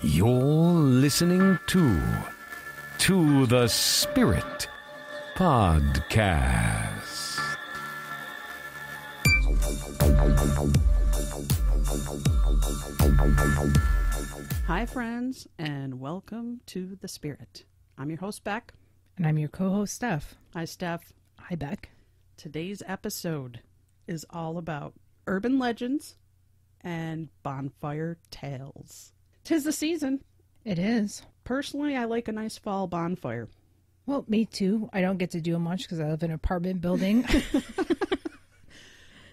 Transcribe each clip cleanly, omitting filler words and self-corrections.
You're listening to the Spirit Podcast. Hi, friends, and welcome to The Spirit. I'm your host, Beck. And I'm your co-host, Steph. Hi, Steph. Hi, Beck. Today's episode is all about urban legends and bonfire tales. 'Tis the season. It is. Personally, I like a nice fall bonfire. Well, me too. I don't get to do much because I live in an apartment building.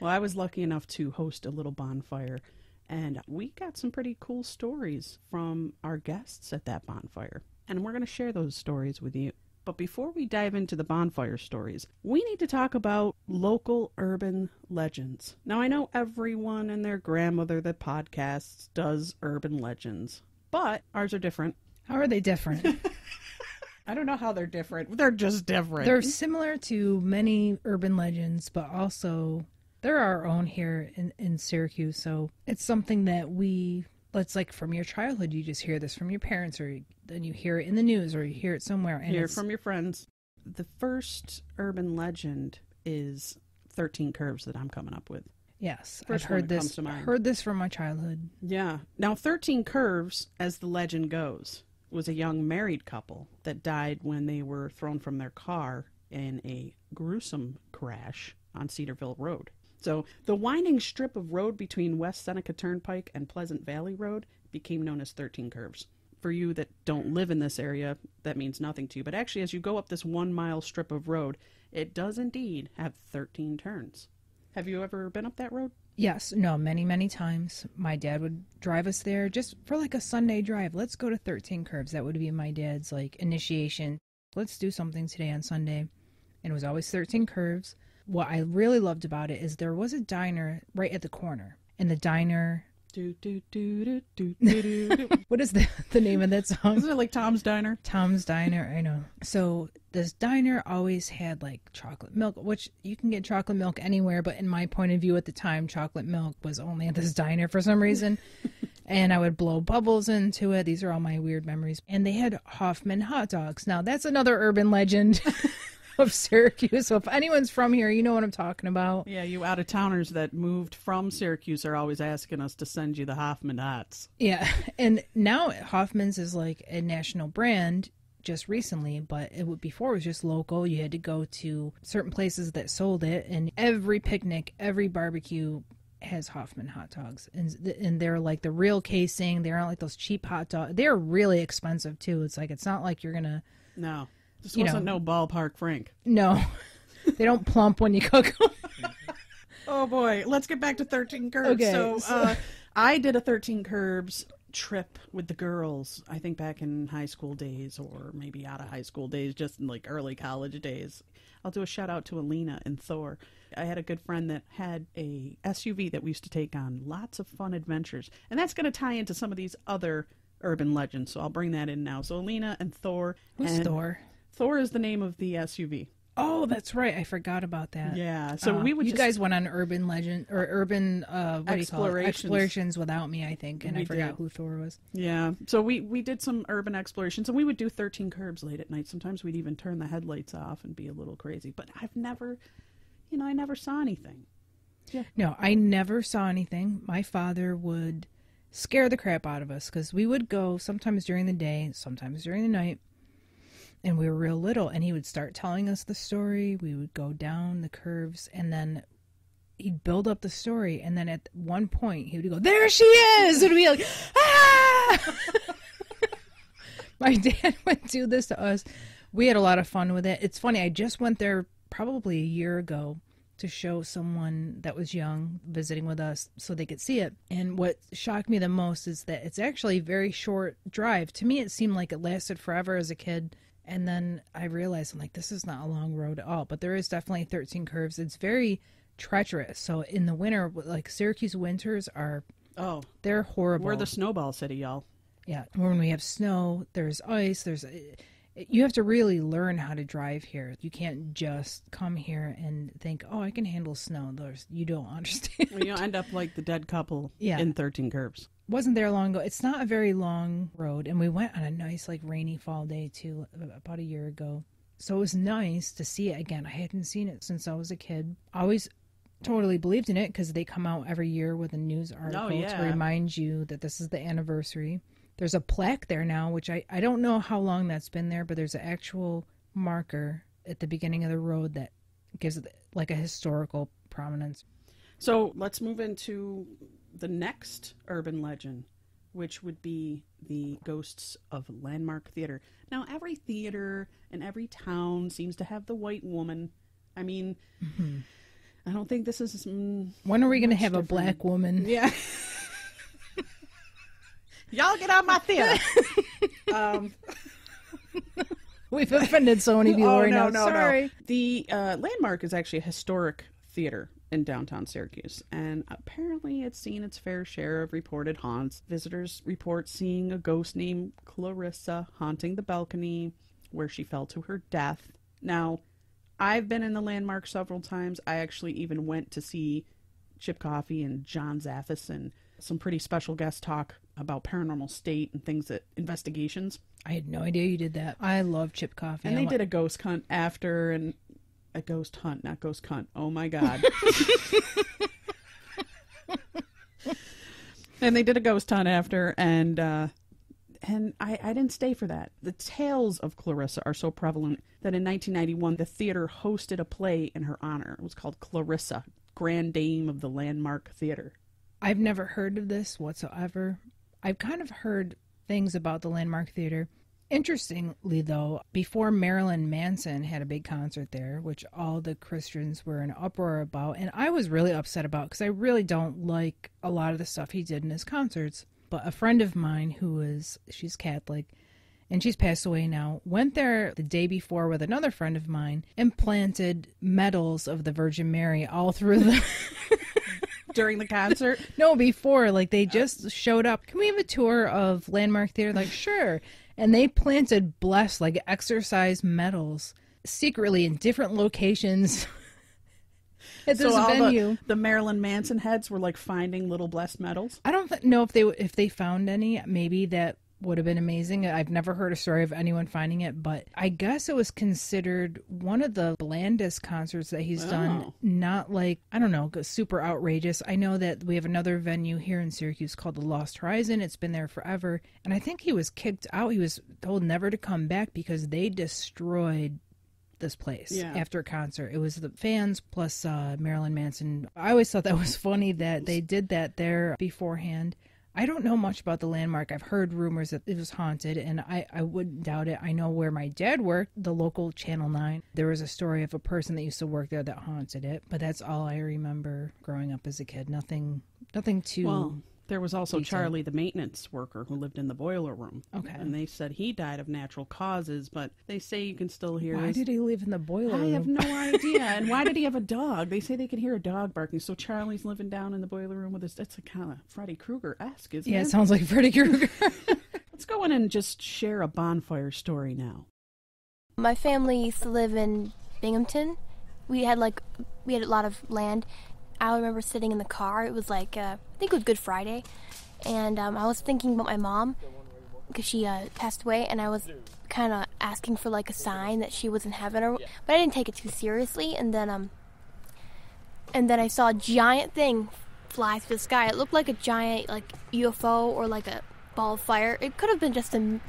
Well, I was lucky enough to host a little bonfire, and we got some pretty cool stories from our guests at that bonfire. And we're going to share those stories with you. But before we dive into the bonfire stories, we need to talk about local urban legends. Now, I know everyone and their grandmother that podcasts does urban legends, but ours are different. How are they different? I don't know how they're different. They're just different. They're similar to many urban legends, but also they're our own here in Syracuse. So it's something that it's like from your childhood, you just hear this from your parents, or then you hear it in the news, or you hear it somewhere. And hear from your friends. The first urban legend is 13 Curves that I'm coming up with. Yes, First I've heard one that comes this. to mind. Heard this from my childhood. Yeah. Now, 13 Curves, as the legend goes, was a young married couple that died when they were thrown from their car in a gruesome crash on Cedarville Road. So the winding strip of road between West Seneca Turnpike and Pleasant Valley Road became known as 13 Curves. For you that don't live in this area, that means nothing to you. But actually, as you go up this 1 mile strip of road, it does indeed have 13 turns. Have you ever been up that road? Yes, no, many, many times. My dad would drive us there just for like a Sunday drive. Let's go to 13 Curves. That would be my dad's like initiation. Let's do something today on Sunday. And it was always 13 Curves. What I really loved about it is there was a diner right at the corner. And the diner... What is the name of that song? Isn't it like Tom's Diner? Tom's Diner, I know. So this diner always had like chocolate milk, which you can get chocolate milk anywhere, but in my point of view at the time, chocolate milk was only at this diner for some reason. And I would blow bubbles into it. These are all my weird memories. And they had Hoffman hot dogs. Now that's another urban legend of Syracuse. So if anyone's from here, you know what I'm talking about. Yeah, you out-of-towners that moved from Syracuse are always asking us to send you the Hoffman Hots. Yeah, and now Hoffman's is like a national brand just recently, but before it was just local. You had to go to certain places that sold it, and every picnic, every barbecue has Hoffman hot dogs. And they're like the real casing. They aren't like those cheap hot dogs. They're really expensive, too. It's not like you're going to... No. This wasn't no ballpark Frank. No. They don't plump when you cook them. Oh, boy. Let's get back to 13 Curves. Okay. So, I did a 13 Curves trip with the girls, I think back in high school days, or maybe out of high school days, just in like early college days. I'll do a shout out to Alina and Thor. I had a good friend that had a SUV that we used to take on lots of fun adventures. And that's going to tie into some of these other urban legends. So I'll bring that in now. So Alina and Thor. Who's Thor? Thor is the name of the SUV. Oh, that's right. I forgot about that. Yeah. So we would. You guys went on urban legend or urban explorations without me, I think, and I forgot who Thor was. Yeah. So we did some urban explorations, and we would do 13 Curves late at night. Sometimes we'd even turn the headlights off and be a little crazy. But I've never, I never saw anything. Yeah. No, I never saw anything. My father would scare the crap out of us because we would go sometimes during the day, sometimes during the night. And we were real little, and he would start telling us the story. We would go down the curves, and then he'd build up the story. And then at one point, he would go, "There she is!" And we'd be like, "Ah!" My dad would do this to us. We had a lot of fun with it. It's funny, I just went there probably a year ago to show someone that was young visiting with us so they could see it. And what shocked me the most is that it's actually a very short drive. To me, it seemed like it lasted forever as a kid. And then I realized, I'm like, this is not a long road at all. But there is definitely 13 Curves. It's very treacherous. So in the winter, like Syracuse winters are, they're horrible. We're the snowball city, y'all. Yeah. When we have snow, there's ice, you have to really learn how to drive here. You can't just come here and think, oh, I can handle snow. You don't understand. Well, you'll end up like the dead couple in 13 Curves. wasn't there long ago. It's not a very long road, and we went on a nice, like, rainy fall day, too, about a year ago. So it was nice to see it again. I hadn't seen it since I was a kid. I always totally believed in it because they come out every year with a news article to remind you that this is the anniversary. There's a plaque there now, which I don't know how long that's been there, but there's an actual marker at the beginning of the road that gives it like a historical prominence. So let's move into the next urban legend, which would be the ghosts of Landmark Theater. Now, every theater in every town seems to have the white woman. I mean, I don't think this is... when are we going to have a black woman? Yeah. Y'all get out my theater. We've offended so many people right now. Sorry. No. The Landmark is actually a historic theater in downtown Syracuse, and apparently it's seen its fair share of reported haunts. Visitors report seeing a ghost named Clarissa haunting the balcony where she fell to her death. Now, I've been in the Landmark several times. I actually even went to see Chip Coffey and John Zaffis and some pretty special guest talk about paranormal state and things that investigations. I had no idea you did that. I love Chip Coffey. And they did a ghost hunt after, and a ghost hunt, not ghost cunt. Oh my God. And they did a ghost hunt after, and I didn't stay for that. The tales of Clarissa are so prevalent that in 1991, the theater hosted a play in her honor. It was called Clarissa, Grand Dame of the Landmark Theater. I've never heard of this whatsoever. I've kind of heard things about the Landmark Theater. Interestingly, though, before Marilyn Manson had a big concert there, which all the Christians were in uproar about, and I was really upset about because I really don't like a lot of the stuff he did in his concerts. But a friend of mine she's Catholic, and she's passed away now, went there the day before with another friend of mine and planted medals of the Virgin Mary all through the... During the concert? No, before. Like, they just showed up. Can we have a tour of Landmark Theater? Like, sure. And they planted blessed, like, exercise medals secretly in different locations at this venue. The Marilyn Manson heads were, like, finding little blessed medals? I don't know if they found any. Maybe that would have been amazing. I've never heard a story of anyone finding it, but I guess it was considered one of the blandest concerts that he's done. Not like, I don't know, super outrageous. I know that we have another venue here in Syracuse called the Lost Horizon. It's been there forever. And I think he was kicked out. He was told never to come back because they destroyed this place after a concert. It was the fans plus Marilyn Manson. I always thought that was funny that they did that there beforehand. I don't know much about the Landmark. I've heard rumors that it was haunted, and I wouldn't doubt it. I know where my dad worked, the local Channel 9. There was a story of a person that used to work there that haunted it, but that's all I remember growing up as a kid. Nothing too... Well, there was also Charlie, the maintenance worker, who lived in the boiler room. Okay. And they said he died of natural causes, but they say you can still hear Why did he live in the boiler room? I have no idea. And why did he have a dog? They say they can hear a dog barking. So Charlie's living down in the boiler room with his... That's a kind of Freddy Krueger-esque, isn't it? Yeah, it sounds like Freddy Krueger. Let's go in and just share a bonfire story now. My family used to live in Binghamton. We had a lot of land. I remember sitting in the car. It was like, I think it was Good Friday. And I was thinking about my mom because she passed away. And I was kind of asking for like a sign that she was in heaven. But I didn't take it too seriously. And then I saw a giant thing fly through the sky. It looked like a giant like UFO or like a ball of fire. It could have been just a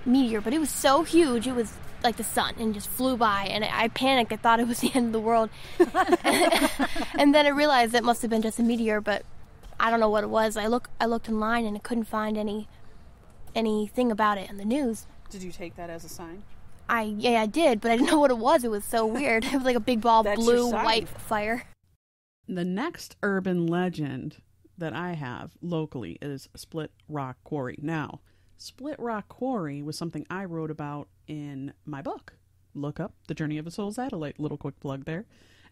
meteor, but it was so huge. It was like the sun and just flew by, and I panicked. I thought it was the end of the world. And then I realized it must have been just a meteor, but I don't know what it was. I looked online and I couldn't find anything about it in the news. Did you take that as a sign? I did, but I didn't know what it was. It was so weird. It was like a big ball of blue, white fire. The next urban legend that I have locally is Split Rock Quarry. Now, Split Rock Quarry was something I wrote about in my book. Look up The Journey of a Soul Satellite. Little quick plug there.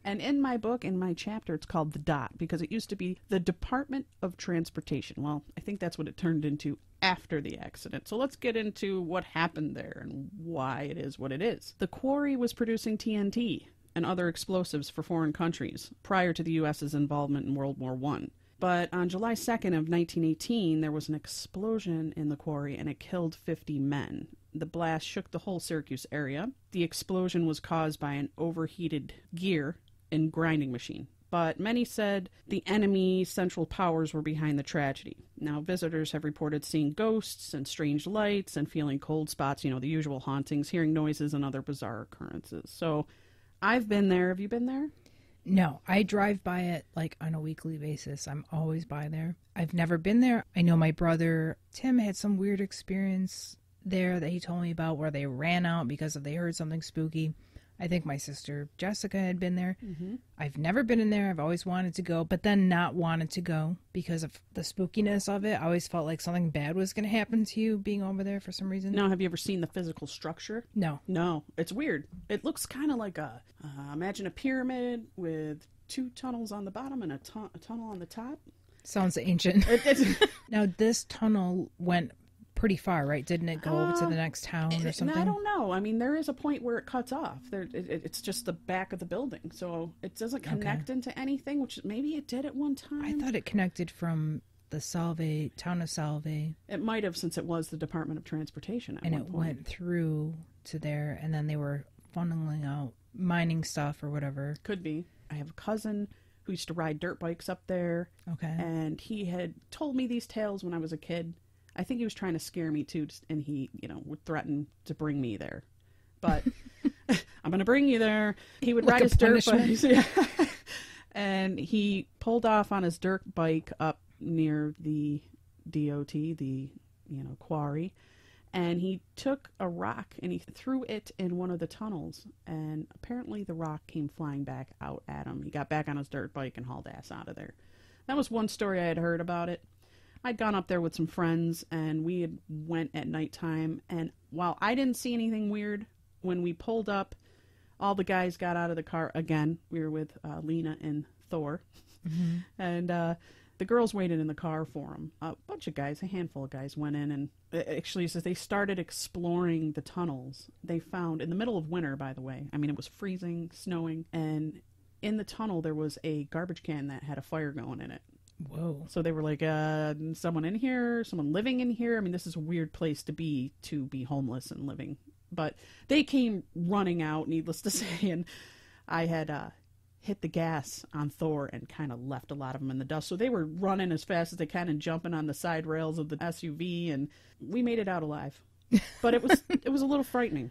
And in my book, in my chapter, it's called The Dot, because it used to be the Department of Transportation. Well, I think that's what it turned into after the accident. So let's get into what happened there and why it is what it is. The quarry was producing TNT and other explosives for foreign countries prior to the U.S.'s involvement in World War I. But on July 2nd of 1918, there was an explosion in the quarry and it killed 50 men. The blast shook the whole Syracuse area. The explosion was caused by an overheated gear and grinding machine. But many said the enemy Central Powers were behind the tragedy. Now, visitors have reported seeing ghosts and strange lights and feeling cold spots, the usual hauntings, hearing noises and other bizarre occurrences. So I've been there. Have you been there? No, I drive by it like on a weekly basis. I'm always by there. I've never been there. I know my brother Tim had some weird experience there that he told me about where they ran out because they heard something spooky. I think my sister Jessica had been there. Mm-hmm. I've never been in there. I've always wanted to go, but then not wanted to go because of the spookiness of it. I always felt like something bad was going to happen to you being over there for some reason. Now, have you ever seen the physical structure? No. No, it's weird. It looks kind of like imagine a pyramid with 2 tunnels on the bottom and a tunnel on the top. Sounds ancient. Now, this tunnel went pretty far, right? Didn't it go over to the next town or something? I don't know. I mean, there is a point where it cuts off. It's just the back of the building, so it doesn't connect into anything, which maybe it did at one time. I thought it connected from the town of Salve. It might have, since it was the Department of Transportation at one point. Went through to there, and then they were funneling out mining stuff or whatever. Could be. I have a cousin who used to ride dirt bikes up there. Okay. And he had told me these tales when I was a kid. I think he was trying to scare me too, and he, would threaten to bring me there. But I'm going to bring you there. He would ride his dirt bike. Yeah. And he pulled off on his dirt bike up near the DOT, the, quarry. And he took a rock and he threw it in one of the tunnels. And apparently the rock came flying back out at him. He got back on his dirt bike and hauled ass out of there. That was one story I had heard about it. I'd gone up there with some friends, and we had went at nighttime, and while I didn't see anything weird, when we pulled up, all the guys got out of the car again. We were with Lena and Thor, and the girls waited in the car for them. A bunch of guys, a handful of guys, went in, and actually, as they started exploring the tunnels, they found, in the middle of winter, by the way, I mean, it was freezing, snowing, and in the tunnel, there was a garbage can that had a fire going in it. Whoa. So they were like, someone in here, someone living in here. I mean, this is a weird place to be homeless and living. But they came running out, needless to say, and I had hit the gas on Thor and kind of left a lot of them in the dust. So they were running as fast as they can and jumping on the side rails of the SUV, and we made it out alive. But it was a little frightening.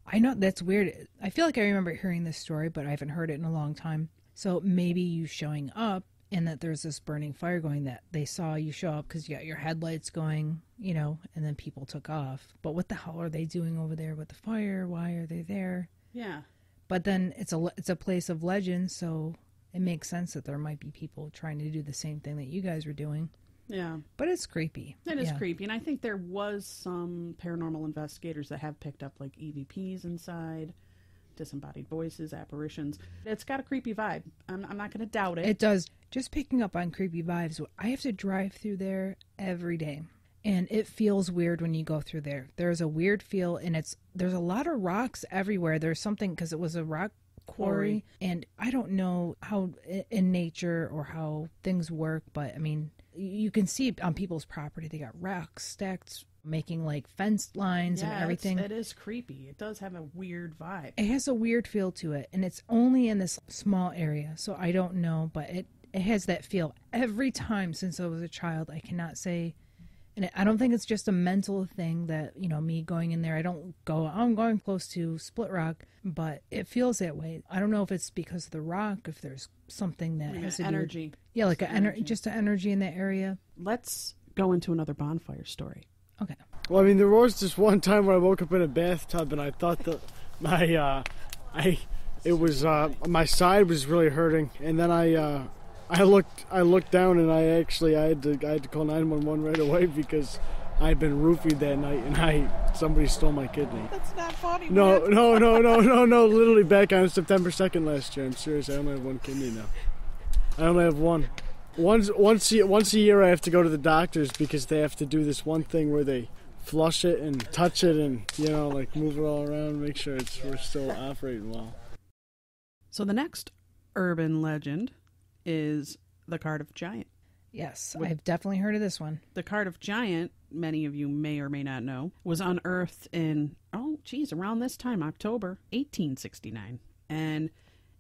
I know, that's weird. I feel like I remember hearing this story, but I haven't heard it in a long time. So maybe you showing up, and that there's this burning fire going, that they saw you show up because you got your headlights going, and then people took off. But what the hell are they doing over there with the fire? Why are they there? Yeah. But then it's a place of legend, so it makes sense that there might be people trying to do the same thing that you guys were doing. Yeah. But it's creepy. It is creepy. And I think there was some paranormal investigators that have picked up like EVPs inside, disembodied voices, apparitions. It's got a creepy vibe. I'm not going to doubt it. It does. Just picking up on creepy vibes, I have to drive through there every day. And it feels weird when you go through there. There's a weird feel, and there's a lot of rocks everywhere. There's something, because it was a rock quarry. And I don't know how in nature or how things work, but I mean, you can see on people's property, they got rocks stacked, making like fence lines and everything. It is creepy. It does have a weird vibe. It has a weird feel to it, and it's only in this small area, so I don't know, but it has that feel every time since I was a child. I cannot say, and I don't think it's just a mental thing that, me going in there, I'm going close to Split Rock, but it feels that way. I don't know if it's because of the rock, if there's something that has to energy. Do with, yeah, like just an energy in that area. Let's go into another bonfire story. Okay. Well, I mean, there was this one time where I woke up in a bathtub and I thought that my side was really hurting, and then I looked down and I had to call 911 right away because I'd been roofied that night and somebody stole my kidney. That's not funny. No. Literally back on September 2nd last year. I'm serious. I only have one kidney now. I only have one. Once a year I have to go to the doctors because they have to do this one thing where they flush it and touch it and, like move it all around, make sure we're still operating well. So the next urban legend is the Cardiff Giant. Yes, I've definitely heard of this one. The Cardiff Giant, many of you may or may not know, was unearthed in, around this time, October 1869. And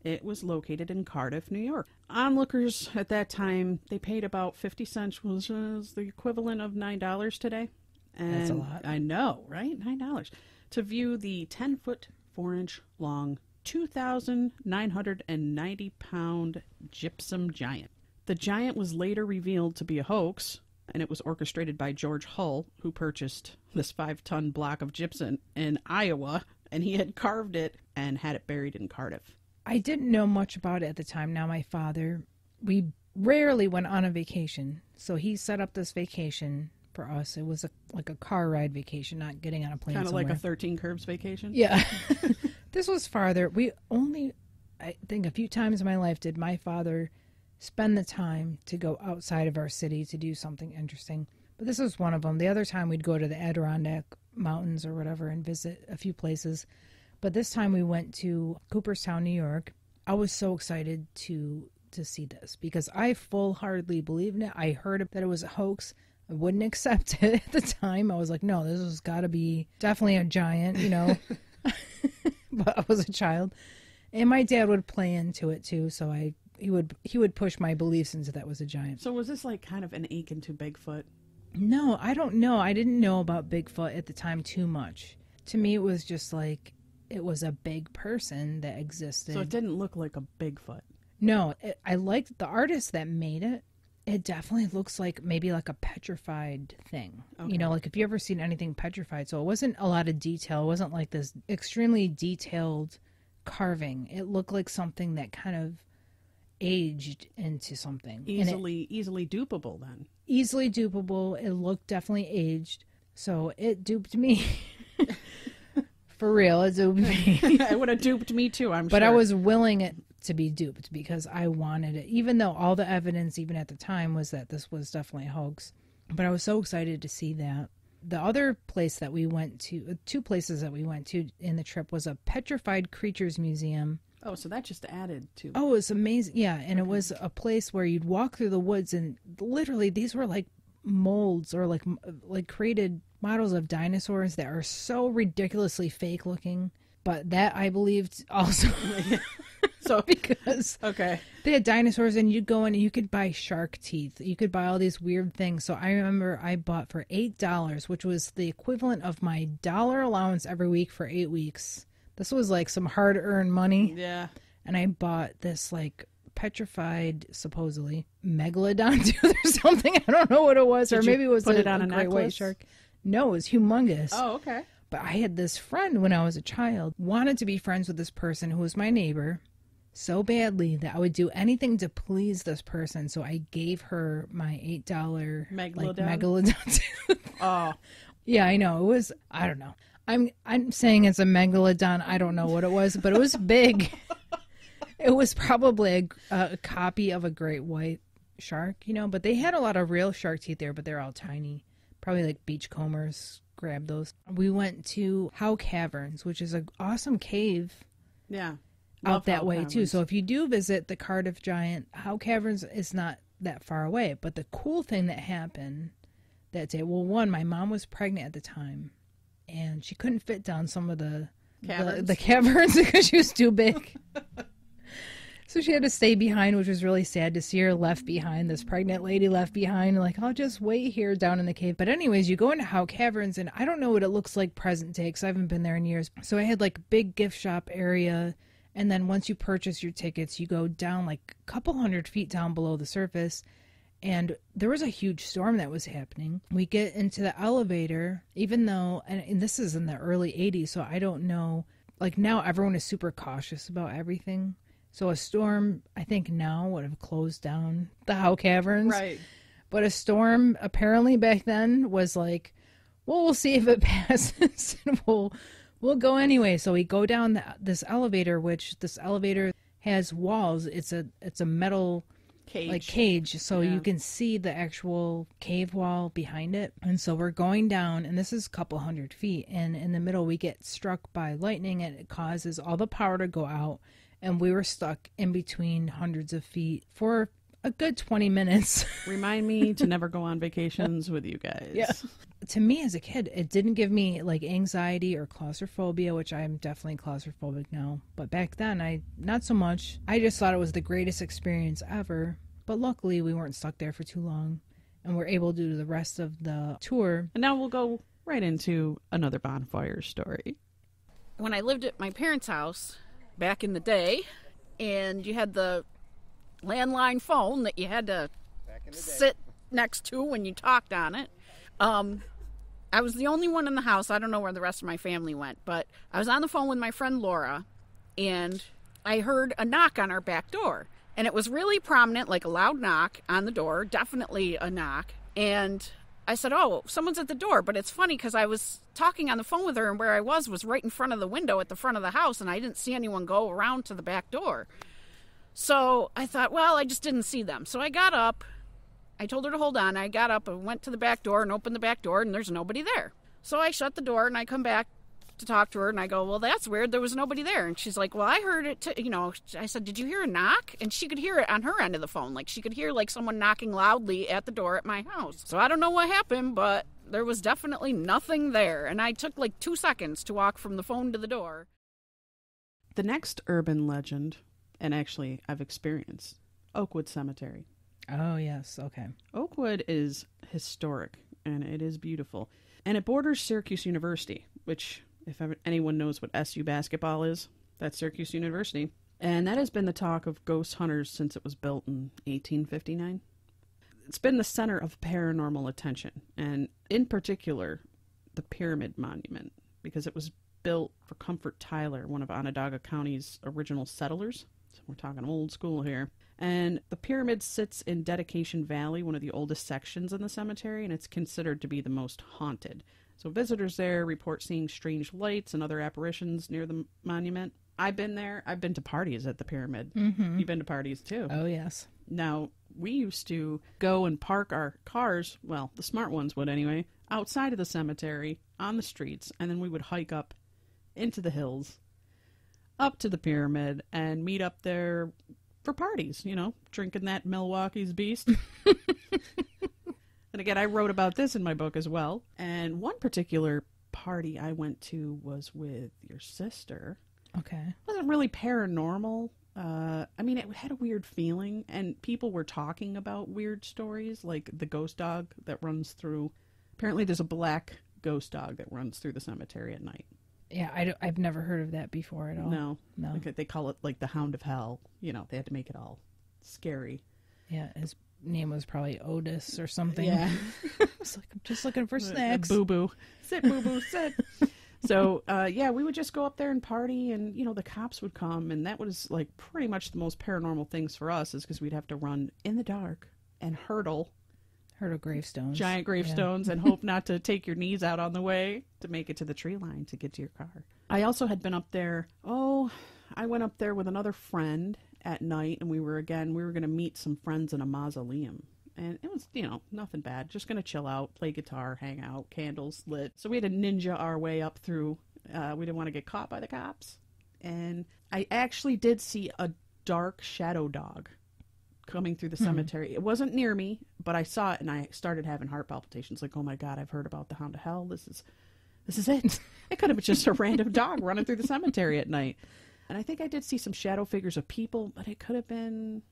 it was located in Cardiff, New York. Onlookers at that time, they paid about 50 cents, which was the equivalent of $9 today. And that's a lot. I know, right? $9. To view the 10-foot, 4-inch long, 2,990-pound gypsum giant. The giant was later revealed to be a hoax, and it was orchestrated by George Hull, who purchased this 5-ton block of gypsum in Iowa, and he had carved it and had it buried in Cardiff. I didn't know much about it at the time. Now my father, we rarely went on a vacation, so he set up this vacation for us. It was like a car ride vacation, not getting on a plane Kind of somewhere. like a 13 Curves vacation? Yeah. This was farther. We only, I think a few times in my life did my father spend the time to go outside of our city to do something interesting. But this was one of them. The other time we'd go to the Adirondack Mountains or whatever and visit a few places. But this time we went to Cooperstown, New York. I was so excited to see this because I full-heartedly believed in it. I heard that it was a hoax. I wouldn't accept it at the time. I was like, no, this has got to be definitely a giant, you know. But I was a child. And my dad would play into it too, so he would push my beliefs into that was a giant. So was this like kind of an ache into Bigfoot? No, I don't know. I didn't know about Bigfoot at the time too much. To me, it was just like it was a big person that existed. So it didn't look like a Bigfoot. No, I liked the artist that made it. It definitely looks like maybe like a petrified thing. Okay. You know, like if you ever seen anything petrified. So it wasn't a lot of detail. It wasn't like this extremely detailed carving. It looked like something that kind of aged into something. Easily dupable then. Easily dupable. It looked definitely aged. So it duped me. For real, it duped me. It would have duped me too, I'm sure. But I was willing it to be duped because I wanted it, even though all the evidence, even at the time, was that this was definitely a hoax. But I was so excited to see that. The other place that we went to, 2 places that we went to in the trip, was a Petrified Creatures Museum. Oh, so that just added to... Oh, it was amazing. Yeah, and okay. It was a place where you'd walk through the woods, and literally these were like molds or like created models of dinosaurs that are so ridiculously fake looking. But that I believed also. So because they had dinosaurs, and you'd go in and you could buy shark teeth. You could buy all these weird things. So I remember I bought for $8, which was the equivalent of my dollar allowance every week for 8 weeks. This was like some hard-earned money. Yeah. And I bought this like petrified, supposedly, megalodon tooth or something. I don't know what it was. Or maybe it was a great white shark. No, it was humongous. Oh, okay. But I had this friend when I was a child, wanted to be friends with this person who was my neighbor so badly that I would do anything to please this person. So I gave her my $8 megalodon tooth. Oh. Yeah, I know. It was, I don't know. I'm saying it's a megalodon. I don't know what it was, but it was big. It was probably a copy of a great white shark, you know, but they had a lot of real shark teeth there, but they're all tiny. Probably like beachcombers. Grab those. We went to Howe Caverns, which is an awesome cave. Yeah. Out that way too. So if you do visit the Cardiff Giant, Howe Caverns is not that far away. But the cool thing that happened that day, well, one, my mom was pregnant at the time, and she couldn't fit down some of the caverns because she was too big. So she had to stay behind, which was really sad to see her left behind, this pregnant lady left behind. Like, I'll just wait here down in the cave. But anyways, you go into Howe Caverns, and I don't know what it looks like present day because I haven't been there in years. So I had like big gift shop area. And then once you purchase your tickets, you go down like a couple 100 feet down below the surface. And there was a huge storm that was happening. We get into the elevator, even though, and this is in the early 80s, so I don't know. Like now everyone is super cautious about everything. So a storm, I think now would have closed down the Howe Caverns. Right. But a storm apparently back then was like, well, we'll see if it passes and we'll go anyway. So we go down this elevator, which this elevator has walls. It's a metal cage. So you can see the actual cave wall behind it. And so we're going down, and this is a couple 100 feet. And in the middle, we get struck by lightning, and it causes all the power to go out. And we were stuck in between hundreds of feet for a good 20 minutes. Remind me to never go on vacations with you guys. Yeah. To me as a kid, it didn't give me like anxiety or claustrophobia, which I'm definitely claustrophobic now. But back then, not so much. I just thought it was the greatest experience ever. But luckily, we weren't stuck there for too long, and we're able to do the rest of the tour. And now we'll go right into another bonfire story. When I lived at my parents' house back in the day, and you had the landline phone that you had to sit next to when you talked on it. I was the only one in the house. I don't know where the rest of my family went, but I was on the phone with my friend Laura, and I heard a knock on our back door. And it was really prominent, like a loud knock on the door, definitely a knock. And I said, oh, someone's at the door. But it's funny because I was talking on the phone with her, and where I was right in front of the window at the front of the house, and I didn't see anyone go around to the back door. So I thought, well, I just didn't see them. So I got up. I told her to hold on. I got up and went to the back door and opened the back door, and there's nobody there. So I shut the door, and I come back to talk to her, and I go, well, that's weird. There was nobody there. And she's like, well, I heard it, I said, did you hear a knock? And she could hear it on her end of the phone. Like, she could hear, like, someone knocking loudly at the door at my house. So I don't know what happened, but there was definitely nothing there. And I took, like, 2 seconds to walk from the phone to the door. The next urban legend, and actually I've experienced, Oakwood Cemetery. Oh, yes. Okay. Oakwood is historic, and it is beautiful. And it borders Syracuse University, which, if anyone knows what SU basketball is, that's Syracuse University. And that has been the talk of ghost hunters since it was built in 1859. It's been the center of paranormal attention, and in particular, the Pyramid Monument, because it was built for Comfort Tyler, one of Onondaga County's original settlers. So we're talking old school here. And the pyramid sits in Dedication Valley, one of the oldest sections in the cemetery, and it's considered to be the most haunted. So visitors there report seeing strange lights and other apparitions near the monument. I've been there. I've been to parties at the pyramid. Mm-hmm. You've been to parties too. Oh, yes. Now, we used to go and park our cars, well, the smart ones would anyway, outside of the cemetery, on the streets, and then we would hike up into the hills, up to the pyramid, and meet up there for parties, drinking that Milwaukee's Beast. And again, I wrote about this in my book as well. And one particular party I went to was with your sister. Okay. It wasn't really paranormal. It had a weird feeling, and people were talking about weird stories, like the ghost dog that runs through. Apparently there's a black ghost dog that runs through the cemetery at night. Yeah, I've never heard of that before at all. No. Like, they call it like the Hound of Hell. They had to make it all scary. Yeah, his name was probably Otis or something. Yeah. It's like, I'm just looking for snacks. Boo-boo. Sit, boo-boo, sit. So, we would just go up there and party, and, the cops would come, and that was, like, pretty much the most paranormal things for us, is because we'd have to run in the dark and hurdle gravestones. Giant gravestones, and hope not to take your knees out on the way to make it to the tree line to get to your car. I also had been up there, I went up there with another friend at night, and we were going to meet some friends in a mausoleum. And it was, nothing bad. Just going to chill out, play guitar, hang out, candles lit. So we had to ninja our way up through. We didn't want to get caught by the cops. And I actually did see a dark shadow dog coming through the cemetery. It wasn't near me, but I saw it, and I started having heart palpitations. Like, oh my God, I've heard about the Hound of Hell. This is it. It could have been just a random dog running through the cemetery at night. And I think I did see some shadow figures of people, but it could have been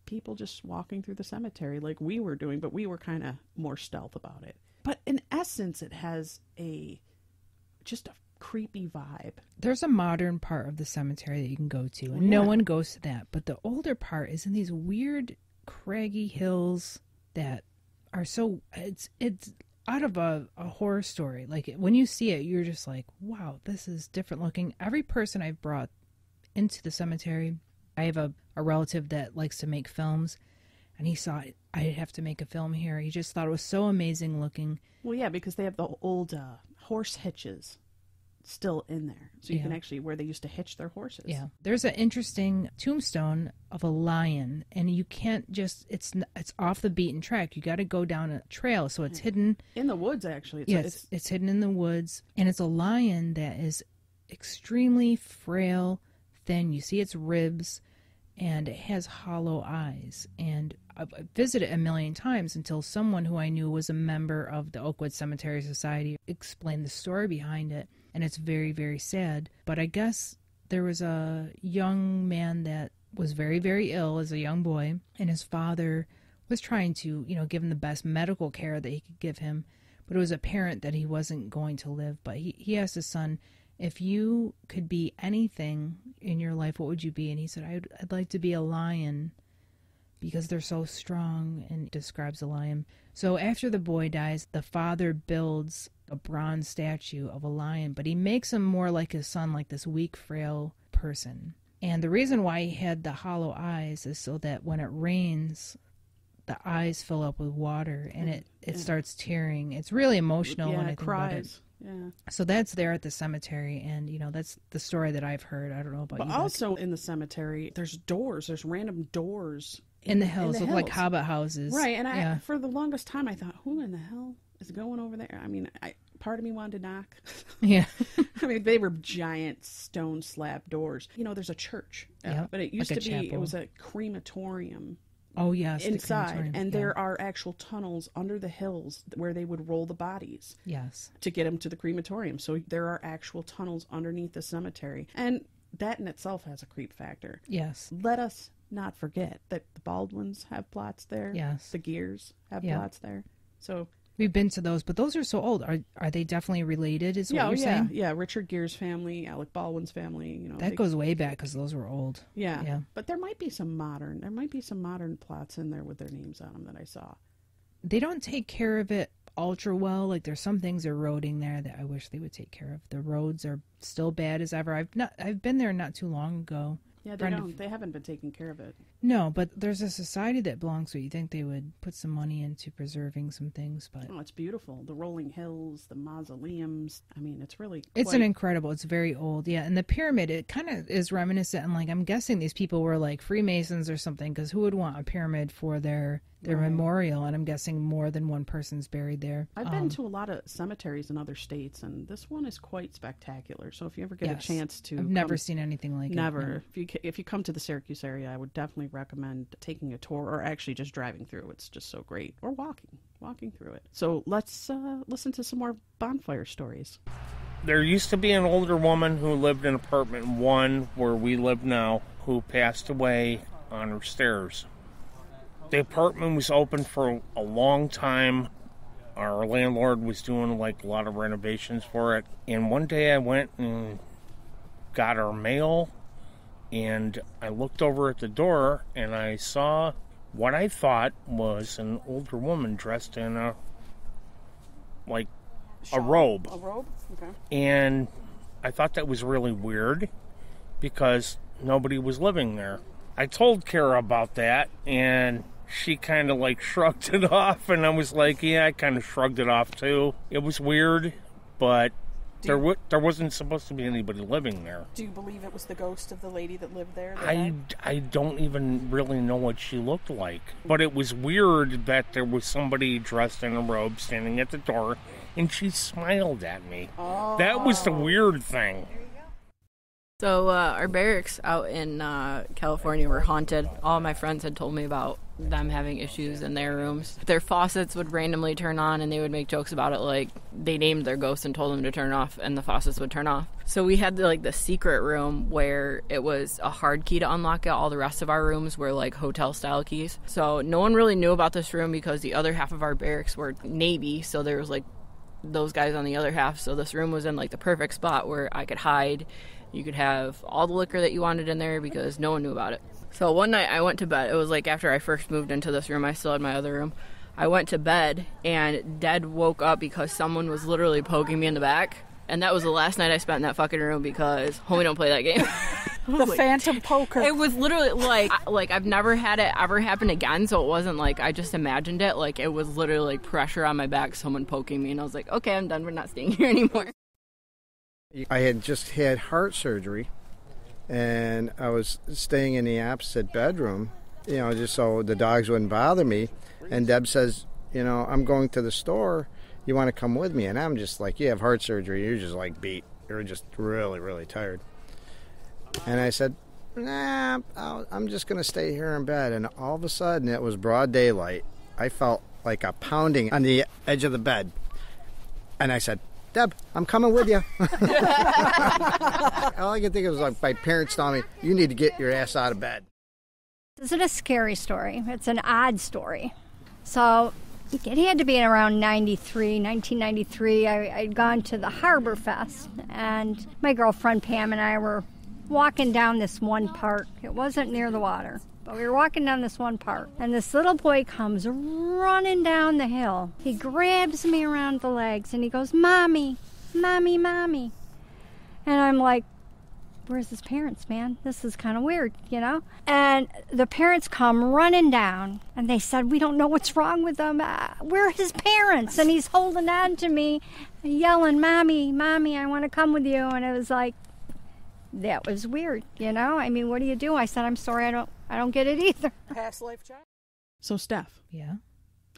people just walking through the cemetery like we were doing, but we were kind of more stealth about it. But in essence, it has just a creepy vibe. There's a modern part of the cemetery that you can go to, and no one goes to that. But the older part is in these weird craggy hills that are so it's out of a horror story. Like, when you see it, you're just like, wow, this is different looking. Every person I've brought into the cemetery, I have a relative that likes to make films, and he saw it. I'd have to make a film here. He just thought it was so amazing looking. Well, yeah, because they have the old horse hitches still in there, so you can actually, where they used to hitch their horses. Yeah, there's an interesting tombstone of a lion, and you can't just it's off the beaten track. You got to go down a trail, so it's hidden in the woods. Actually, it's hidden in the woods, and it's a lion that is extremely frail, thin. You see its ribs, and it has hollow eyes. And I visited a million times until someone who I knew was a member of the Oakwood Cemetery Society explained the story behind it. And it's very, very sad. But I guess there was a young man that was very, very ill as a young boy, and his father was trying to, give him the best medical care that he could give him, but it was apparent that he wasn't going to live. But he asked his son, if you could be anything in your life, what would you be? And he said, I'd like to be a lion because they're so strong, and describes a lion. So after the boy dies, the father builds a bronze statue of a lion, but he makes him more like his son, like this weak, frail person. And the reason why he had the hollow eyes is so that when it rains, the eyes fill up with water, and it starts tearing. It's really emotional when I think about it. Yeah. So that's there at the cemetery, and that's the story that I've heard. I don't know about you. But also in the cemetery, there's doors. There's random doors in the hills, look like hobbit houses. Right, and for the longest time I thought, who in the hell is going over there? I mean, part of me wanted to knock. Yeah. I mean, they were giant stone slab doors. There's a church, but it used like to be, chapel. It was a crematorium. Oh, yes. Inside, and there are actual tunnels under the hills where they would roll the bodies. Yes. To get them to the crematorium. So there are actual tunnels underneath the cemetery. And that in itself has a creep factor. Yes. Let us not forget that the Baldwins have plots there. Yes. The Gears have plots there. So we've been to those, but those are so old. Are they definitely related? Is what you're saying? Yeah. Richard Gere's family, Alec Baldwin's family. That goes way back because those were old. Yeah. But there might be some modern. There might be some modern plots in there with their names on them that I saw. They don't take care of it ultra well. Like there's some things eroding there that I wish they would take care of. The roads are still bad as ever. I've been there not too long ago. Yeah, they haven't been taking care of it. No, but there's a society that belongs to it. You think they would put some money into preserving some things, but it's beautiful. The rolling hills, the mausoleums. I mean, it's really it's an incredible. It's very old, yeah. And the pyramid, it kind of is reminiscent. And I'm guessing these people were like Freemasons or something, because who would want a pyramid for their memorial? And I'm guessing more than one person's buried there. I've been to a lot of cemeteries in other states, and this one is quite spectacular. So if you ever get a chance to, I've never seen anything like it. Never. If you come to the Syracuse area, I would definitely recommend taking a tour, or actually just driving through. It's just so great, or walking through it. So let's listen to some more bonfire stories. There used to be an older woman who lived in apartment 1 where we live now, who passed away on her stairs. The apartment was open for a long time. Our landlord was doing a lot of renovations for it. And one day I went and got our mail, and I looked over at the door and I saw what I thought was an older woman dressed in a robe. A robe? Okay. And I thought that was really weird because nobody was living there. I told Kara about that, and she kind of shrugged it off, and I was like, yeah, I kind of shrugged it off too. It was weird, but there wasn't supposed to be anybody living there. Do you believe it was the ghost of the lady that lived there? I don't even really know what she looked like, but it was weird that there was somebody dressed in a robe standing at the door, and she smiled at me. Oh. That was the weird thing. So our barracks out in California were haunted. All my friends had told me about them having issues in their rooms. Their faucets would randomly turn on, and they would make jokes about it, like they named their ghost and told them to turn off, and the faucets would turn off. So we had the secret room where it was a hard key to unlock it. All the rest of our rooms were hotel style keys. So no one really knew about this room because the other half of our barracks were Navy, so there was those guys on the other half. So this room was in the perfect spot where I could hide. You could have all the liquor that you wanted in there because no one knew about it. So one night I went to bed. It was after I first moved into this room. I still had my other room. I went to bed, and Dad woke up because someone was literally poking me in the back. And that was the last night I spent in that fucking room because homie don't play that game. The phantom poker. It was literally I've never had it ever happen again, so it wasn't I just imagined it. It was literally pressure on my back, someone poking me, and I was like, okay, I'm done. We're not staying here anymore. I had just had heart surgery, and I was staying in the opposite bedroom, just so the dogs wouldn't bother me. And Deb says, I'm going to the store. You want to come with me? And I'm just you have heart surgery. You're just beat. You're just really, really tired. And I said, nah, I'm just going to stay here in bed. And all of a sudden, it was broad daylight. I felt like a pounding on the edge of the bed. And I said, Deb, I'm coming with you. All I could think of was like my parents telling me, you need to get your ass out of bed. This isn't a scary story. It's an odd story. So it had to be around 1993. I'd gone to the Harbor Fest, and my girlfriend Pam and I were walking down this one park. It wasn't near the water, but we were walking down this one park, and this little boy comes running down the hill. He grabs me around the legs, and he goes, Mommy, Mommy, Mommy. And I'm like, where's his parents, man? This is kind of weird, you know? And the parents come running down, and they said, we don't know what's wrong with them. Where are his parents? And he's holding on to me, yelling, Mommy, Mommy, I want to come with you. And it was like, that was weird, you know? I mean, what do you do? I said, I'm sorry, I don't get it either. Past life child. So, Steph. Yeah?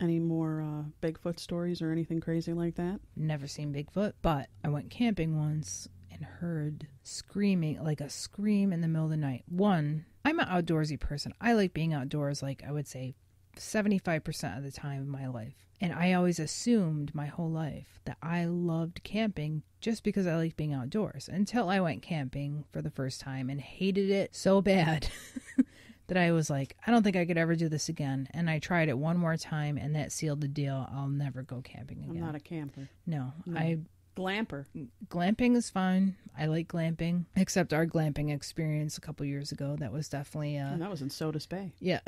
Any more Bigfoot stories or anything crazy like that? Never seen Bigfoot, but I went camping once and heard screaming, like a scream in the middle of the night. One, I'm an outdoorsy person. I like being outdoors, like I would say 75% of the time of my life. And I always assumed my whole life that I loved camping just because I liked being outdoors, until I went camping for the first time and hated it so bad that I was like, I don't think I could ever do this again. And I tried it one more time, and that sealed the deal. I'll never go camping again. I'm not a camper. No. Glamper. Glamping is fine. I like glamping, except our glamping experience a couple years ago. That was definitely... and that was in Sodas Bay. Yeah.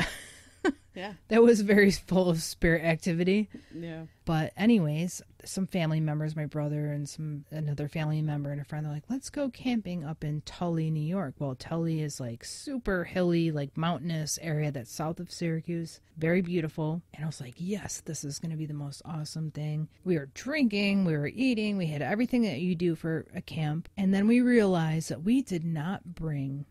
Yeah. That was very full of spirit activity. Yeah. But anyways, some family members, my brother and another family member and a friend, they're like, let's go camping up in Tully, New York. Well, Tully is like super hilly, like mountainous area that's south of Syracuse. Very beautiful. And I was like, yes, this is going to be the most awesome thing. We were drinking, we were eating, we had everything that you do for a camp. And then we realized that we did not bring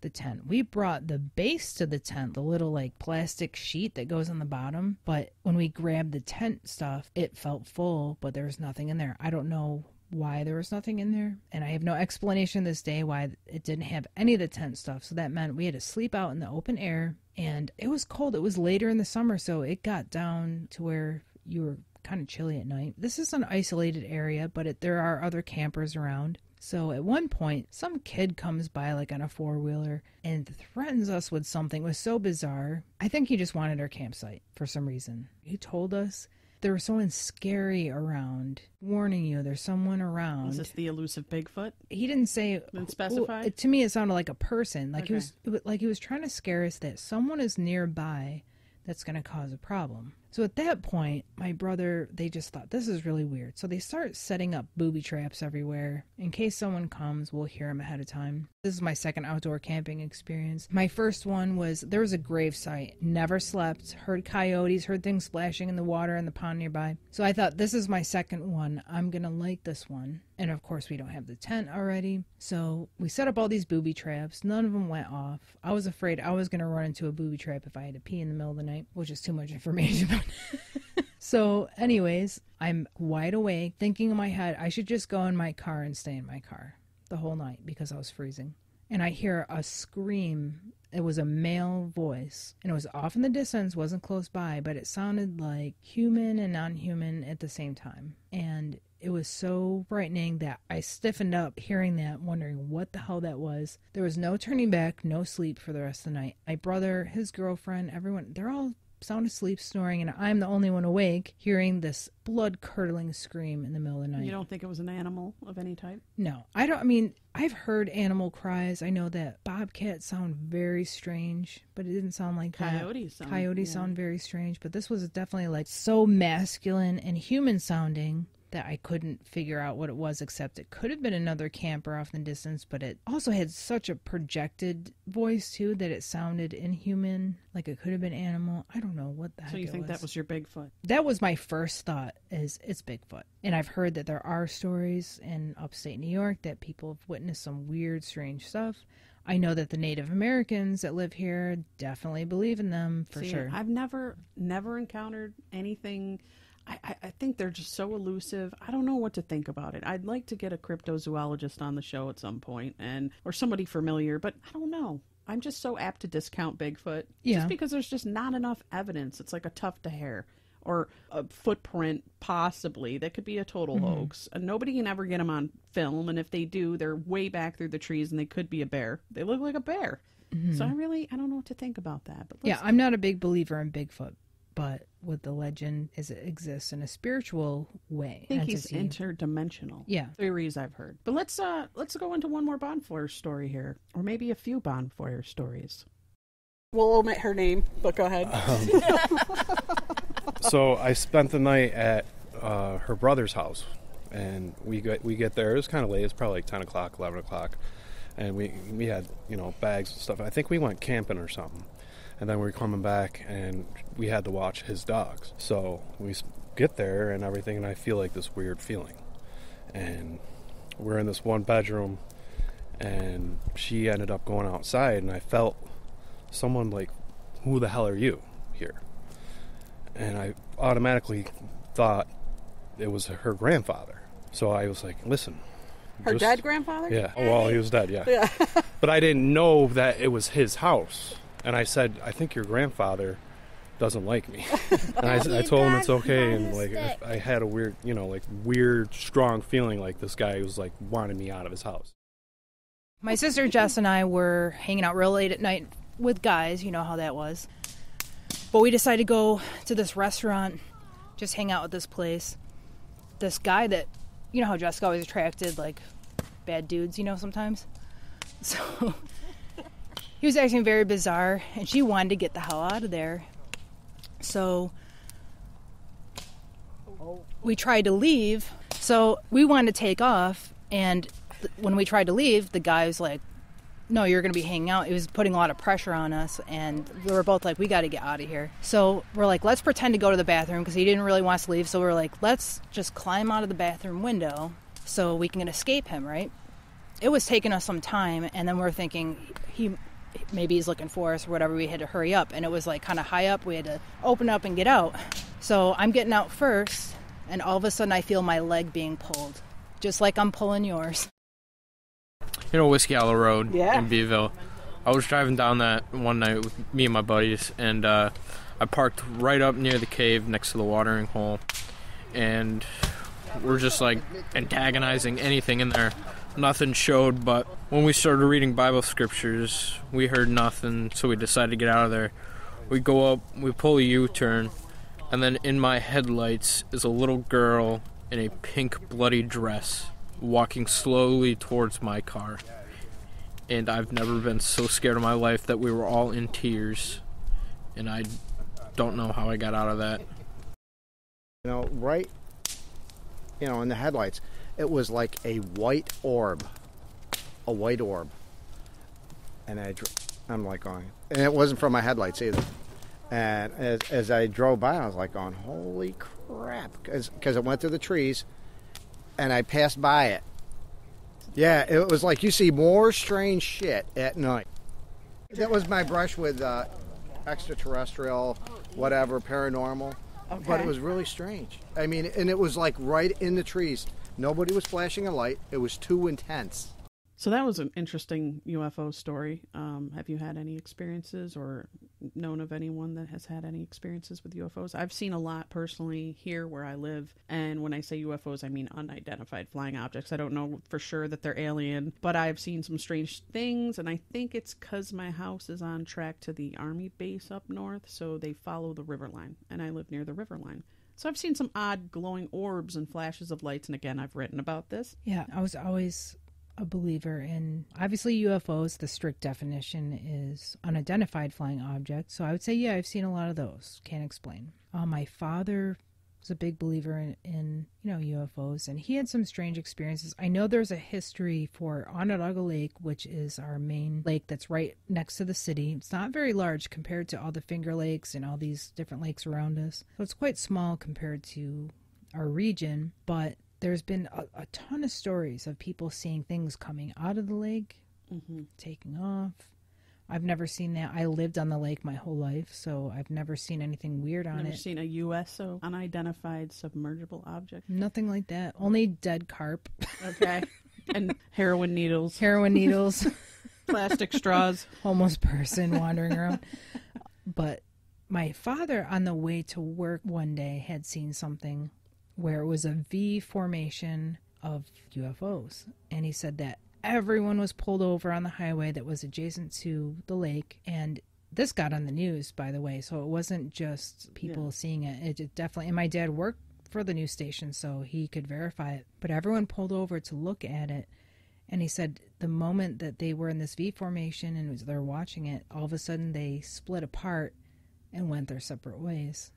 the tent. We brought the base to the tent, the little like plastic sheet that goes on the bottom, but when we grabbed the tent stuff, it felt full, but there was nothing in there. I don't know why there was nothing in there, and I have no explanation this day why it didn't have any of the tent stuff. So that meant we had to sleep out in the open air, and it was cold. It was later in the summer, so it got down to where you were kind of chilly at night. This is an isolated area, but there are other campers around. So at one point, some kid comes by like on a four-wheeler and threatens us with something. It was so bizarre. I think he just wanted our campsite for some reason. He told us there was someone scary around, warning you there's someone around. Was this the elusive Bigfoot? He didn't say. Didn't specify? To me, it sounded like a person. Like Okay. he was trying to scare us that someone is nearby that's going to cause a problem. So at that point, my brother, they just thought, this is really weird. So they start setting up booby traps everywhere. In case someone comes, we'll hear them ahead of time. This is my second outdoor camping experience. My first one was, there was a grave site. Never slept. Heard coyotes, heard things splashing in the water in the pond nearby. So I thought, this is my second one. I'm going to like this one. And of course, we don't have the tent already. So we set up all these booby traps. None of them went off. I was afraid I was going to run into a booby trap if I had to pee in the middle of the night, which is too much information. So anyways, I'm wide awake, thinking in my head, I should just go in my car and stay in my car the whole night because I was freezing. And I hear a scream. It was a male voice, and it was off in the distance, wasn't close by, but it sounded like human and non-human at the same time. And it was so frightening that I stiffened up hearing that, wondering what the hell that was. There was no turning back, no sleep for the rest of the night. My brother, his girlfriend, everyone, they're all sound asleep, snoring, and I'm the only one awake, hearing this blood-curdling scream in the middle of the night. You don't think it was an animal of any type? No. I mean, I've heard animal cries. I know that bobcats sound very strange, but it didn't sound like that. Coyotes sound very strange, but this was definitely like so masculine and human sounding that I couldn't figure out what it was, except it could have been another camper off in the distance, but it also had such a projected voice too that it sounded inhuman, like it could have been animal. I don't know what the heck it was. So you think that was your Bigfoot? That was my first thought, is it's Bigfoot. And I've heard that there are stories in upstate New York that people have witnessed some weird, strange stuff. I know that the Native Americans that live here definitely believe in them, for sure. I've never encountered anything. I think they're just so elusive. I don't know what to think about it. I'd like to get a cryptozoologist on the show at some point, or somebody familiar, but I don't know. I'm just so apt to discount Bigfoot. Yeah. Just because there's just not enough evidence. It's like a tuft of hair or a footprint, possibly. That could be a total hoax. And nobody can ever get them on film. And if they do, they're way back through the trees and they could be a bear. They look like a bear. So I don't know what to think about that. But Yeah, I'm not a big believer in Bigfoot, but with the legend as it exists in a spiritual way. I think he's interdimensional. Yeah. Theories I've heard. But let's go into one more bonfire story here. Or maybe a few bonfire stories. We'll omit her name, but go ahead. So I spent the night at her brother's house, and we get there. It was kind of late. It's probably like 10 o'clock, 11 o'clock, and we had bags and stuff. I think we went camping or something, and then we were coming back, and we had to watch his dogs. So we get there and everything, and I feel like this weird feeling, and we're in this one bedroom, and she ended up going outside, and I felt someone like, "Who the hell are you here?" And I automatically thought it was her grandfather. So I was like, listen. Her dead grandfather? Yeah. Oh, well, he was dead, yeah. But I didn't know that it was his house. And I said, I think your grandfather doesn't like me. And I told him it's okay. And like, I had a weird, weird, strong feeling like this guy was like wanting me out of his house. My sister Jess and I were hanging out real late at night with guys. You know how that was. But we decided to go to this restaurant, just hang out at this place. This guy that, you know how Jessica always attracted, like, bad dudes, sometimes? So, he was acting very bizarre, and she wanted to get the hell out of there. So, we tried to leave. So, we wanted to take off, and when we tried to leave, the guy was like, no, you're going to be hanging out. It was putting a lot of pressure on us, and we were both like, we got to get out of here. So we're like, let's pretend to go to the bathroom, because he didn't really want us to leave. So we're like, let's just climb out of the bathroom window so we can escape him, right? It was taking us some time, and then we're thinking maybe he's looking for us or whatever. We had to hurry up, and it was like kind of high up. We had to open up and get out. So I'm getting out first, and all of a sudden I feel my leg being pulled, just like I'm pulling yours. Whiskey Hollow Road in Beeville. I was driving down that one night with me and my buddies, and I parked right up near the cave next to the watering hole, and we're just like antagonizing anything in there. Nothing showed, but when we started reading Bible scriptures, we heard nothing, so we decided to get out of there. We go up, we pull a U-turn, and then in my headlights is a little girl in a pink bloody dress, walking slowly towards my car. And I've never been so scared in my life that we were all in tears. And I don't know how I got out of that. Right, in the headlights, it was like a white orb. A white orb. And I'm like going, and it wasn't from my headlights either. And as I drove by, I was like going, holy crap. Because it went through the trees. And I passed by it. Yeah, it was like you see more strange shit at night. That was my brush with extraterrestrial, whatever, paranormal. Okay. But it was really strange. I mean, and it was like right in the trees. Nobody was flashing a light. It was too intense. So that was an interesting UFO story. Have you had any experiences or known of anyone that has had any experiences with UFOs? I've seen a lot personally here where I live. And when I say UFOs, I mean unidentified flying objects. I don't know for sure that they're alien, but I've seen some strange things. And I think it's because my house is on track to the Army base up north. So they follow the river line. And I live near the river line. So I've seen some odd glowing orbs and flashes of lights. And again, I've written about this. Yeah, I was always a believer in, obviously, UFOs. The strict definition is unidentified flying objects. So I would say, yeah, I've seen a lot of those. Can't explain. My father was a big believer in UFOs, and he had some strange experiences. I know there's a history for Onondaga Lake, which is our main lake that's right next to the city. It's not very large compared to all the Finger Lakes and all these different lakes around us. So it's quite small compared to our region, but there's been a ton of stories of people seeing things coming out of the lake, taking off. I've never seen that. I lived on the lake my whole life, so I've never seen anything weird on it. Never seen a USO, unidentified submergible object? Nothing like that. Only dead carp. Okay. And heroin needles. Heroin needles. Plastic straws. Homeless person wandering around. But my father, on the way to work one day, had seen something where it was a V formation of UFOs. And he said that everyone was pulled over on the highway that was adjacent to the lake. And this got on the news, by the way, so it wasn't just people seeing it. It definitely, and my dad worked for the news station, so he could verify it. But everyone pulled over to look at it. And he said the moment that they were in this V formation and they're watching it, all of a sudden they split apart and went their separate ways.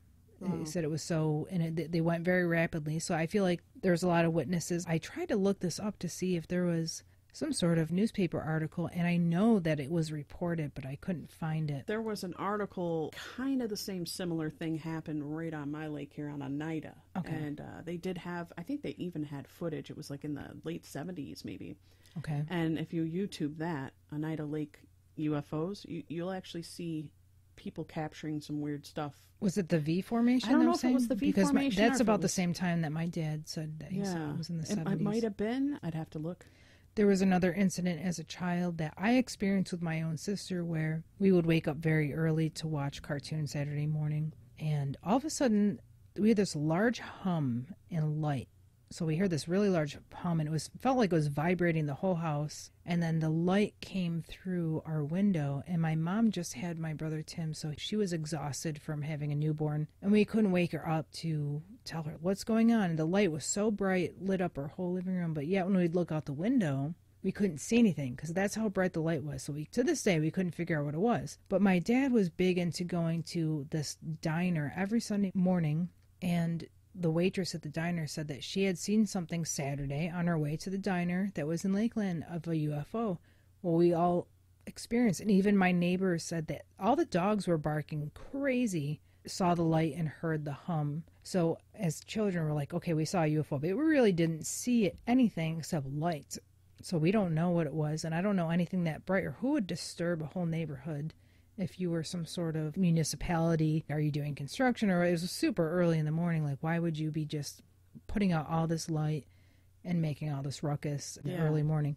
He said it was so, and they went very rapidly. So I feel like there's a lot of witnesses. I tried to look this up to see if there was some sort of newspaper article, and I know that it was reported, but I couldn't find it. There was an article, kind of the same similar thing happened right on my lake here on Oneida. Okay. And they did have, I think they even had footage. It was like in the late 70s maybe. Okay. And if you YouTube that, Oneida Lake UFOs, you'll actually see people capturing some weird stuff. Was it the V formation? I don't know if it was the V formation. Because that's about the same time that my dad said that he saw it was in the 70s. It might have been. I'd have to look. There was another incident as a child that I experienced with my own sister where we would wake up very early to watch cartoon Saturday morning. And all of a sudden, we had this large hum and light. So we heard this really large hum, and felt like it was vibrating the whole house. And then the light came through our window, and my mom just had my brother Tim, so she was exhausted from having a newborn, and we couldn't wake her up to tell her what's going on. And the light was so bright, lit up our whole living room, but yet when we'd look out the window, we couldn't see anything because that's how bright the light was. So to this day, we couldn't figure out what it was. But my dad was big into going to this diner every Sunday morning, and the waitress at the diner said that she had seen something Saturday on her way to the diner that was in Lakeland of a UFO. Well, we all experienced, and even my neighbors said that all the dogs were barking crazy, saw the light and heard the hum. So as children, we're like, okay, we saw a UFO, but we really didn't see anything except lights. So we don't know what it was, and I don't know anything that bright or who would disturb a whole neighborhood. If you were some sort of municipality, are you doing construction? Or it was super early in the morning. Like, why would you be just putting out all this light and making all this ruckus in the early morning?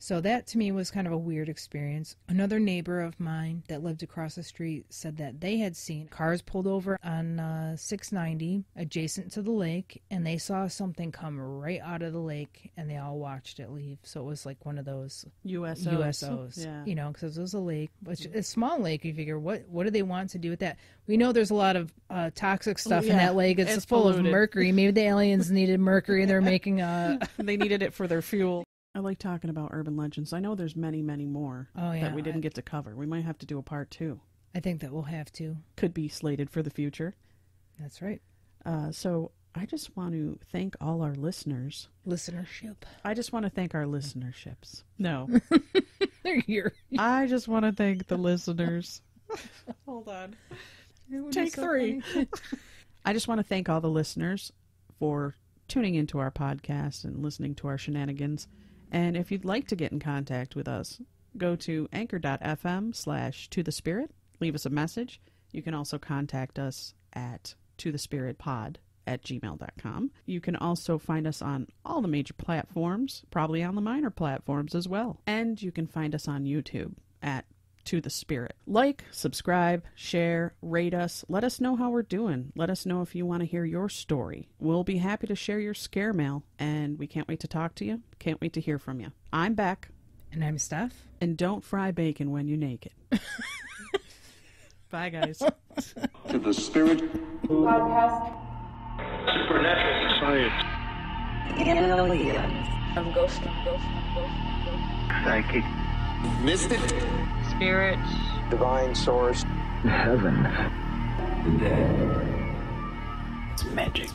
So that to me was kind of a weird experience. Another neighbor of mine that lived across the street said that they had seen cars pulled over on 690 adjacent to the lake, and they saw something come right out of the lake, and they all watched it leave. So it was like one of those USOs, you know, because it was a lake, which a small lake. You figure, what do they want to do with that? We know there's a lot of toxic stuff in that lake. It's full polluted. Of mercury. Maybe the aliens needed mercury, and they're making they needed it for their fuel. I like talking about urban legends. I know there's many, many more that we didn't get to cover. We might have to do a part 2. I think that we'll have to. Could be slated for the future. That's right. So I just want to thank all our listeners. Listenership. I just want to thank our listenerships. No. They're here. I just want to thank the listeners. Hold on. Take 3. I just want to thank all the listeners for tuning into our podcast and listening to our shenanigans. And if you'd like to get in contact with us, go to anchor.fm/tothespirit. Leave us a message. You can also contact us at tothespiritpod@gmail.com. You can also find us on all the major platforms, probably on the minor platforms as well. And you can find us on YouTube at To The Spirit. Like, subscribe, share, rate us. Let us know how we're doing. Let us know if you want to hear your story. We'll be happy to share your scare mail, and we can't wait to talk to you. Can't wait to hear from you. I'm Beck. And I'm Steph. And don't fry bacon when you're naked. Bye, guys. To the Spirit Podcast. Supernatural science. Aliens. Ghost. Psychic. Mystic. Spirit. Divine source. Heaven. The dead. It's magic.